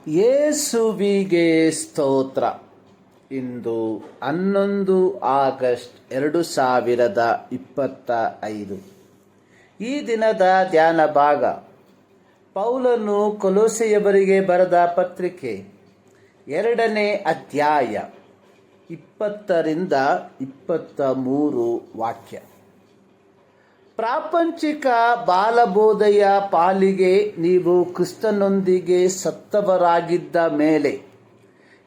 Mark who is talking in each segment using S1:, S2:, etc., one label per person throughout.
S1: ಯೇಸುವಿಗೆ ಸ್ತೋತ್ರ. ಇಂದು 11 ಆಗಸ್ಟ್ 2025. ಈ ದಿನದ ಧ್ಯಾನ ಭಾಗ ಪೌಲನು ಕೊಲೊಸ್ಸೆಯವರಿಗೆ ಬರೆದ ಪತ್ರಿಕೆ 2ನೇ ಅಧ್ಯಾಯ 20ರಿಂದ 23 ವಾಕ್ಯ. ಪ್ರಾಪಂಚಿಕ ಬಾಲಬೋಧೆಯ ಪಾಲಿಗೆ ನೀವು ಕ್ರಿಸ್ತನೊಂದಿಗೆ ಸತ್ತವರಾಗಿದ್ದ ಮೇಲೆ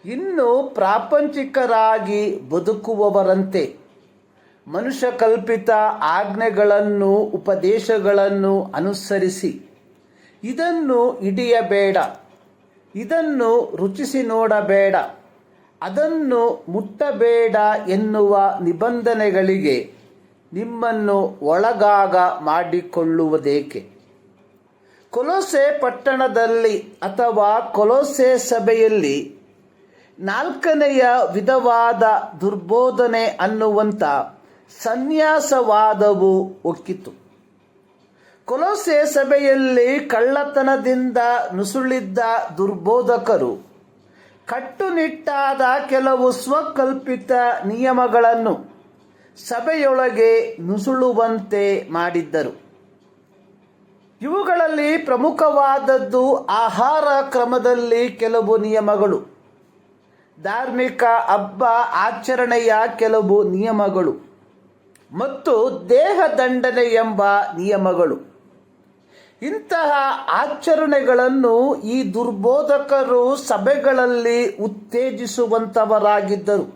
S1: ಇನ್ನು ಪ್ರಾಪಂಚಿಕರಾಗಿ ಬದುಕುವವರಂತೆ ಮನುಷ್ಯ ಕಲ್ಪಿತ ಆಜ್ಞೆಗಳನ್ನು ಉಪದೇಶಗಳನ್ನು ಅನುಸರಿಸಿ ಇದನ್ನು ಹಿಡಿಯಬೇಡ, ಇದನ್ನು ರುಚಿಸಿ ನೋಡಬೇಡ, ಅದನ್ನು ಮುಟ್ಟಬೇಡ ಎನ್ನುವ ನಿಬಂಧನೆಗಳಿಗೆ ನಿಮ್ಮನ್ನು ಒಳಗಾಗ ಮಾಡಿಕೊಳ್ಳುವುದೇಕೆ? ಕೊಲೊಸ್ಸೆ ಪಟ್ಟಣದಲ್ಲಿ ಅಥವಾ ಕೊಲೊಸ್ಸೆ ಸಭೆಯಲ್ಲಿ 4ನೆಯ ವಿಧವಾದ ದುರ್ಬೋಧನೆ ಅನ್ನುವಂಥ ಸನ್ಯಾಸವಾದವು ಒಕ್ಕಿತು. ಕೊಲೊಸ್ಸೆ ಸಭೆಯಲ್ಲಿ ಕಳ್ಳತನದಿಂದ ನುಸುಳಿದ್ದ ದುರ್ಬೋಧಕರು ಕಟ್ಟುನಿಟ್ಟಾದ ಕೆಲವು ಸ್ವಕಲ್ಪಿತ ನಿಯಮಗಳನ್ನು ಸಭೆಯೊಳಗೆ ನುಸುಳುವಂತೆ ಮಾಡಿದ್ದರು. ಇವುಗಳಲ್ಲಿ ಪ್ರಮುಖವಾದದ್ದು ಆಹಾರ ಕ್ರಮದಲ್ಲಿ ಕೆಲವು ನಿಯಮಗಳು, ಧಾರ್ಮಿಕ ಹಬ್ಬ ಆಚರಣೆಯ ಕೆಲವು ನಿಯಮಗಳು ಮತ್ತು ದೇಹದಂಡನೆ ಎಂಬ ನಿಯಮಗಳು. ಇಂತಹ ಆಚರಣೆಗಳನ್ನು ಈ ದುರ್ಬೋಧಕರು ಸಭೆಗಳಲ್ಲಿ ಉತ್ತೇಜಿಸುವಂಥವರಾಗಿದ್ದರು.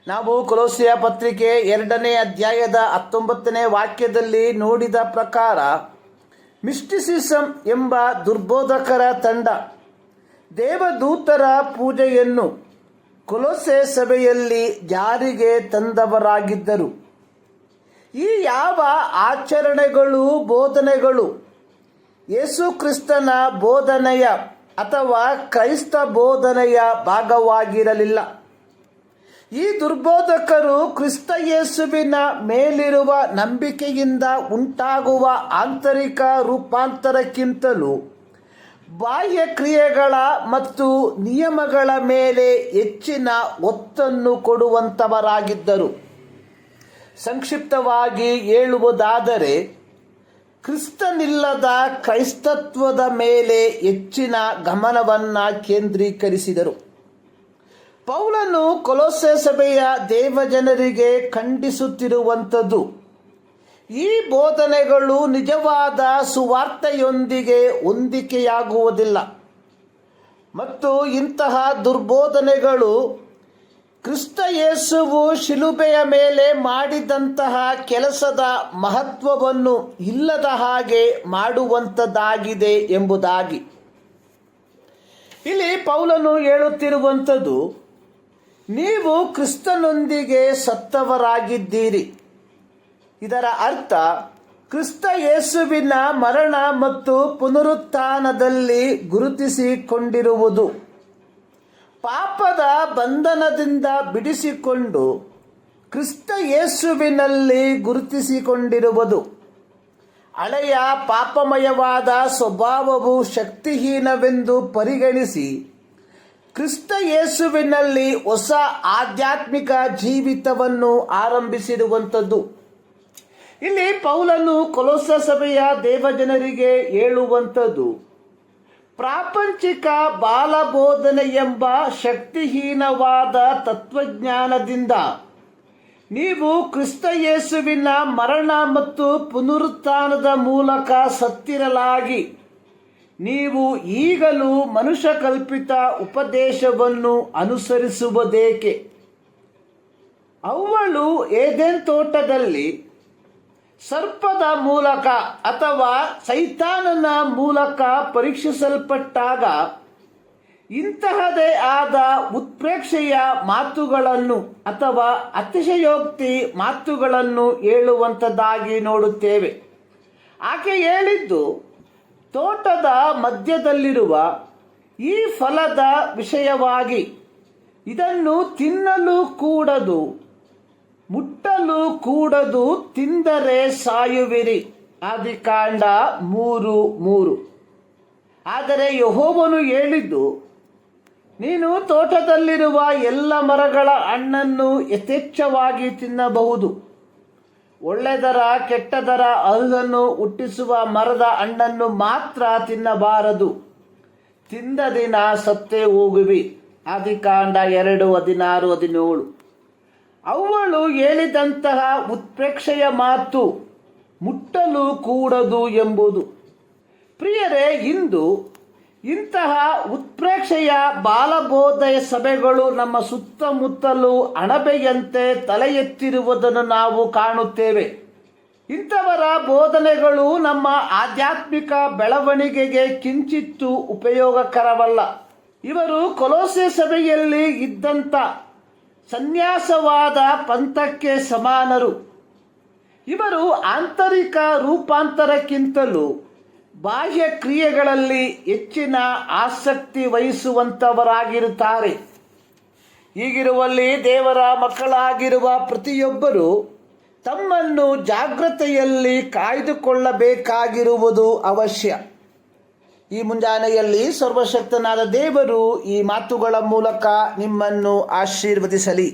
S1: ನಾವು ಕೊಲೊಸ್ಸೆಯ ಪತ್ರಿಕೆ 2ನೇ ಅಧ್ಯಾಯದ 19ನೇ ವಾಕ್ಯದಲ್ಲಿ ನೋಡಿದ ಪ್ರಕಾರ ಮಿಸ್ಟಿಸಿಸಮ್ ಎಂಬ ದುರ್ಬೋಧಕರ ತಂಡ ದೇವದೂತರ ಪೂಜೆಯನ್ನು ಕೊಲೊಸ್ಸೆ ಸಭೆಯಲ್ಲಿ ಜಾರಿಗೆ ತಂದವರಾಗಿದ್ದರು. ಈ ಯಾವ ಆಚರಣೆಗಳು ಬೋಧನೆಗಳು ಯೇಸು ಕ್ರಿಸ್ತನ ಬೋಧನೆಯ ಅಥವಾ ಕ್ರೈಸ್ತ ಬೋಧನೆಯ ಭಾಗವಾಗಿರಲಿಲ್ಲ. ಈ ದುರ್ಬೋಧಕರು ಕ್ರಿಸ್ತ ಯೇಸುವಿನ ಮೇಲಿರುವ ನಂಬಿಕೆಯಿಂದ ಉಂಟಾಗುವ ಆಂತರಿಕ ರೂಪಾಂತರಕ್ಕಿಂತಲೂ ಬಾಹ್ಯ ಕ್ರಿಯೆಗಳ ಮತ್ತು ನಿಯಮಗಳ ಮೇಲೆ ಹೆಚ್ಚಿನ ಒತ್ತನ್ನು ಕೊಡುವಂಥವರಾಗಿದ್ದರು. ಸಂಕ್ಷಿಪ್ತವಾಗಿ ಹೇಳುವುದಾದರೆ ಕ್ರಿಸ್ತನಿಲ್ಲದ ಕ್ರೈಸ್ತತ್ವದ ಮೇಲೆ ಹೆಚ್ಚಿನ ಗಮನವನ್ನು ಕೇಂದ್ರೀಕರಿಸಿದರು. ಪೌಲನು ಕೊಲೊಸ್ಸೆ ಸಭೆಯ ದೇವಜನರಿಗೆ ಖಂಡಿಸುತ್ತಿರುವಂಥದ್ದು ಈ ಬೋಧನೆಗಳು ನಿಜವಾದ ಸುವಾರ್ತೆಯೊಂದಿಗೆ ಹೊಂದಿಕೆಯಾಗುವುದಿಲ್ಲ ಮತ್ತು ಇಂತಹ ದುರ್ಬೋಧನೆಗಳು ಕ್ರಿಸ್ತ ಯೇಸುವು ಶಿಲುಬೆಯ ಮೇಲೆ ಮಾಡಿದಂತಹ ಕೆಲಸದ ಮಹತ್ವವನ್ನು ಇಲ್ಲದ ಹಾಗೆ ಮಾಡುವಂಥದ್ದಾಗಿದೆ ಎಂಬುದಾಗಿ. ಇಲ್ಲಿ ಪೌಲನು ಹೇಳುತ್ತಿರುವಂಥದ್ದು, ನೀವು ಕ್ರಿಸ್ತನೊಂದಿಗೆ ಸತ್ತವರಾಗಿದ್ದೀರಿ. ಇದರ ಅರ್ಥ ಕ್ರಿಸ್ತ ಯೇಸುವಿನ ಮರಣ ಮತ್ತು ಪುನರುತ್ಥಾನದಲ್ಲಿ ಗುರುತಿಸಿಕೊಂಡಿರುವುದು, ಪಾಪದ ಬಂಧನದಿಂದ ಬಿಡಿಸಿಕೊಂಡು ಕ್ರಿಸ್ತ ಯೇಸುವಿನಲ್ಲಿ ಗುರುತಿಸಿಕೊಂಡಿರುವುದು. ಹಳೆಯ ಪಾಪಮಯವಾದ ಸ್ವಭಾವವು ಶಕ್ತಿಹೀನವೆಂದು ಪರಿಗಣಿಸಿ ಕ್ರಿಸ್ತ ಯೇಸುವಿನಲ್ಲಿ ಹೊಸ ಆಧ್ಯಾತ್ಮಿಕ ಜೀವಿತವನ್ನು ಆರಂಭಿಸಿರುವಂಥದ್ದು. ಇಲ್ಲಿ ಪೌಲನು ಕೊಲೊಸ್ಸೆ ಸಭೆಯ ದೇವಜನರಿಗೆ ಹೇಳುವಂಥದ್ದು, ಪ್ರಾಪಂಚಿಕ ಬಾಲಬೋಧನೆ ಎಂಬ ಶಕ್ತಿಹೀನವಾದ ತತ್ವಜ್ಞಾನದಿಂದ ನೀವು ಕ್ರಿಸ್ತ ಯೇಸುವಿನ ಮರಣ ಮತ್ತು ಪುನರುತ್ಥಾನದ ಮೂಲಕ ಸತ್ತಿರಲಾಗಿ ನೀವು ಈಗಲೂ ಮನುಷ್ಯ ಕಲ್ಪಿತ ಉಪದೇಶವನ್ನು ಅನುಸರಿಸುವುದೇಕೆ? ಅವ್ವಳು ಏದೆನ್ ತೋಟದಲ್ಲಿ ಸರ್ಪದ ಮೂಲಕ ಅಥವಾ ಸೈತಾನನ ಮೂಲಕ ಪರೀಕ್ಷಿಸಲ್ಪಟ್ಟಾಗ ಇಂತಹದೇ ಆದ ಉತ್ಪ್ರೇಕ್ಷೆಯ ಮಾತುಗಳನ್ನು ಅಥವಾ ಅತಿಶಯೋಕ್ತಿ ಮಾತುಗಳನ್ನು ಹೇಳುವಂಥದ್ದಾಗಿ ನೋಡುತ್ತೇವೆ. ಆಕೆ ಹೇಳಿದ್ದು, ತೋಟದ ಮಧ್ಯದಲ್ಲಿರುವ ಈ ಫಲದ ವಿಷಯವಾಗಿ ಇದನ್ನು ತಿನ್ನಲು ಕೂಡದು, ಮುಟ್ಟಲು ಕೂಡದು, ತಿಂದರೆ ಸಾಯುವಿರಿ. ಆದಿಕಾಂಡ 3:3. ಆದರೆ ಯೆಹೋವನು ಹೇಳಿದ್ದು, ನೀನು ತೋಟದಲ್ಲಿರುವ ಎಲ್ಲ ಮರಗಳ ಹಣ್ಣನ್ನು ಯಥೇಚ್ಛವಾಗಿ ತಿನ್ನಬಹುದು, ಒಳ್ಳೆದರ ಕೆಟ್ಟದರ ಅರಿವನ್ನು ಹುಟ್ಟಿಸುವ ಮರದ ಹಣ್ಣನ್ನು ಮಾತ್ರ ತಿನ್ನಬಾರದು, ತಿಂದ ದಿನ ಸತ್ತೇ ಹೋಗುವಿ. ಆದಿಕಾಂಡ 2:16-17. ಅವಳು ಹೇಳಿದಂತಹ ಉತ್ಪ್ರೇಕ್ಷೆಯ ಮಾತು ಮುಟ್ಟಲು ಕೂಡದು ಎಂಬುದು. ಪ್ರಿಯರೇ, ಇಂದು ಇಂತಹ ಉತ್ಪ್ರೇಕ್ಷೆಯ ಬಾಲಬೋಧೆಯ ಸಭೆಗಳು ನಮ್ಮ ಸುತ್ತಮುತ್ತಲೂ ಅಣಬೆಯಂತೆ ತಲೆ ಎತ್ತಿರುವುದನ್ನು ನಾವು ಕಾಣುತ್ತೇವೆ. ಇಂಥವರ ಬೋಧನೆಗಳು ನಮ್ಮ ಆಧ್ಯಾತ್ಮಿಕ ಬೆಳವಣಿಗೆಗೆ ಕಿಂಚಿತ್ತೂ ಉಪಯೋಗಕರವಲ್ಲ. ಇವರು ಕೊಲೊಸೆ ಸಭೆಯಲ್ಲಿ ಇದ್ದಂಥ ಸನ್ಯಾಸವಾದ ಪಂಥಕ್ಕೆ ಸಮಾನರು. ಇವರು ಆಂತರಿಕ ರೂಪಾಂತರಕ್ಕಿಂತಲೂ ಬಾಹ್ಯ ಕ್ರಿಯೆಗಳಲ್ಲಿ ಹೆಚ್ಚಿನ ಆಸಕ್ತಿ ವಹಿಸುವಂಥವರಾಗಿರುತ್ತಾರೆ. ಹೀಗಿರುವಲ್ಲಿ ದೇವರ ಮಕ್ಕಳಾಗಿರುವ ಪ್ರತಿಯೊಬ್ಬರೂ ತಮ್ಮನ್ನು ಜಾಗೃತೆಯಲ್ಲಿ ಕಾಯ್ದುಕೊಳ್ಳಬೇಕಾಗಿರುವುದು ಅವಶ್ಯ. ಈ ಮುಂಜಾನೆಯಲ್ಲಿ ಸರ್ವಶಕ್ತನಾದ ದೇವರು ಈ ಮಾತುಗಳ ಮೂಲಕ ನಿಮ್ಮನ್ನು ಆಶೀರ್ವದಿಸಲಿ.